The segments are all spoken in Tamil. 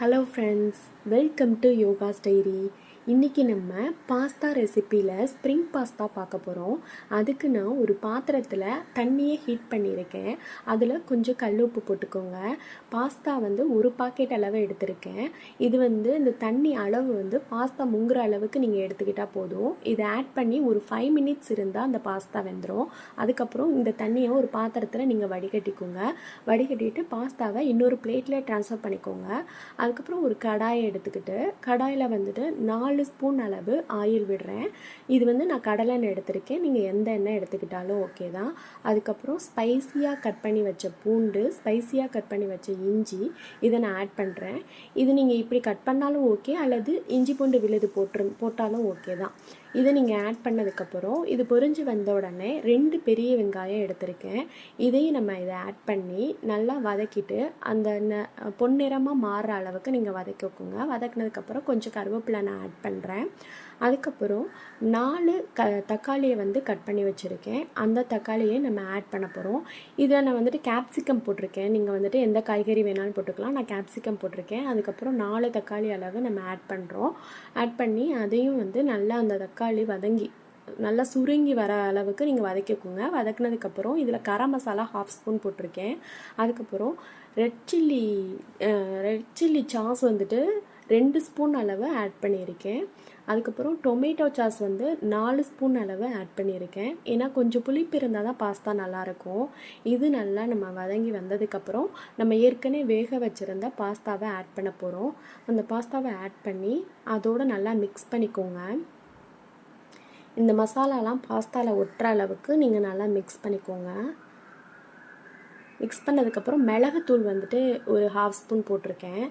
Hello friends, welcome to Yoga's diary. இன்றைக்கி நம்ம பாஸ்தா ரெசிப்பியில் ஸ்ப்ரிங் பாஸ்தா பார்க்க போகிறோம். அதுக்கு நான் ஒரு பாத்திரத்தில் தண்ணியை ஹீட் பண்ணியிருக்கேன். அதில் கொஞ்சம் கல் உப்பு போட்டுக்கோங்க. பாஸ்தா ஒரு பாக்கெட் அளவு எடுத்திருக்கேன். இது இந்த தண்ணி அளவு பாஸ்தா முங்குற அளவுக்கு நீங்கள் எடுத்துக்கிட்டால் போதும். இதை ஆட் பண்ணி ஒரு 5 மினிட்ஸ் இருந்தால் அந்த பாஸ்தா வெந்துடும். அதுக்கப்புறம் இந்த தண்ணியை ஒரு பாத்திரத்தில் நீங்கள் வடிகட்டிக்கோங்க. வடிகட்டிட்டு பாஸ்தாவை இன்னொரு பிளேட்டில் ட்ரான்ஸ்ஃபர் பண்ணிக்கோங்க. அதுக்கப்புறம் ஒரு கடாயை எடுத்துக்கிட்டு கடாயில் 4 ஸ்பூன் அளவு ஆயில் விடுறேன். இது நான் கடலெண்ணெய் எடுத்திருக்கேன். நீங்கள் எந்த எண்ணெய் எடுத்துக்கிட்டாலும் ஓகே தான். அதுக்கப்புறம் ஸ்பைஸியாக கட் பண்ணி வச்ச பூண்டு, ஸ்பைஸியாக கட் பண்ணி வச்ச இஞ்சி, இதை நான் ஆட் பண்ணுறேன். இது நீங்கள் இப்படி கட் பண்ணாலும் ஓகே, அல்லது இஞ்சி பூண்டு விழுது போட்டாலும் ஓகே தான். இதை நீங்கள் ஆட் பண்ணதுக்கப்புறம் இது பொரிஞ்சு வந்த உடனே 2 பெரிய வெங்காயம் எடுத்திருக்கேன். இதையும் இதை ஆட் பண்ணி நல்லா வதக்கிட்டு அந்த பொன்னிறமாக மாறுற அளவுக்கு நீங்கள் வதக்கிக்கோங்க. வதக்கினதுக்கப்புறம் கொஞ்சம் கருவேப்பிலை நான் ஆட் பண்ணுறேன். அதுக்கப்புறம் 4 தக்காளியை கட் பண்ணி வச்சுருக்கேன். அந்த தக்காளியை நம்ம ஆட் பண்ண போகிறோம். இதை நான் கேப்சிகம் போட்டிருக்கேன். நீங்கள் எந்த காய்கறி வேணாலும் போட்டுக்கலாம். நான் கேப்சிகம் போட்டிருக்கேன். அதுக்கப்புறம் 4 தக்காளி அளவு நம்ம ஆட் பண்ணுறோம். ஆட் பண்ணி அதையும் நல்லா அந்த தக்காளி வதங்கி நல்லா சுருங்கி வர அளவுக்கு நீங்கள் வதக்கிக்கோங்க. வதக்கினதுக்கப்புறம் இதில் கரம் மசாலா 1/2 ஸ்பூன் போட்டிருக்கேன். அதுக்கப்புறம் ரெட் சில்லி சாஸ் 2 ஸ்பூன் அளவு ஆட் பண்ணியிருக்கேன். அதுக்கப்புறம் டொமேட்டோ சாஸ் 4 ஸ்பூன் அளவு ஆட் பண்ணியிருக்கேன். ஏன்னா கொஞ்சம் புளிப்பு இருந்தால் தான் பாஸ்தா நல்லாயிருக்கும். இது நல்லா நம்ம வதங்கி வந்ததுக்கப்புறம் நம்ம ஏற்கனவே வேக வச்சுருந்த பாஸ்தாவை ஆட் பண்ண போகிறோம். அந்த பாஸ்தாவை ஆட் பண்ணி அதோடு நல்லா மிக்ஸ் பண்ணிக்கோங்க. இந்த மசாலாலாம் பாஸ்தாவில் ஒட்டுற அளவுக்கு நீங்கள் நல்லா மிக்ஸ் பண்ணிக்கோங்க. மிக்ஸ் பண்ணதுக்கப்புறம் மிளகுத்தூள் ஒரு 1/2 ஸ்பூன் போட்டிருக்கேன்.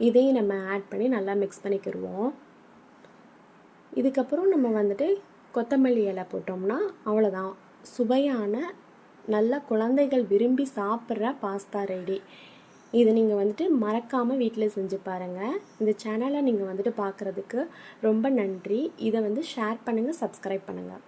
இதையும் நம்ம ஆட் பண்ணி நல்லா மிக்ஸ் பண்ணிக்கிடுவோம். இதுக்கப்புறம் நம்ம கொத்தமல்லி இலை போட்டோம்னா அவ்வளோதான். சுவையான நல்ல குழந்தைகள் விரும்பி சாப்பிட்ற பாஸ்தா ரெடி. இதை நீங்கள் மறக்காமல் வீட்டில் செஞ்சு பாருங்கள். இந்த சேனலை நீங்கள் பார்க்குறதுக்கு ரொம்ப நன்றி. இதை ஷேர் பண்ணுங்கள், சப்ஸ்கிரைப் பண்ணுங்கள்.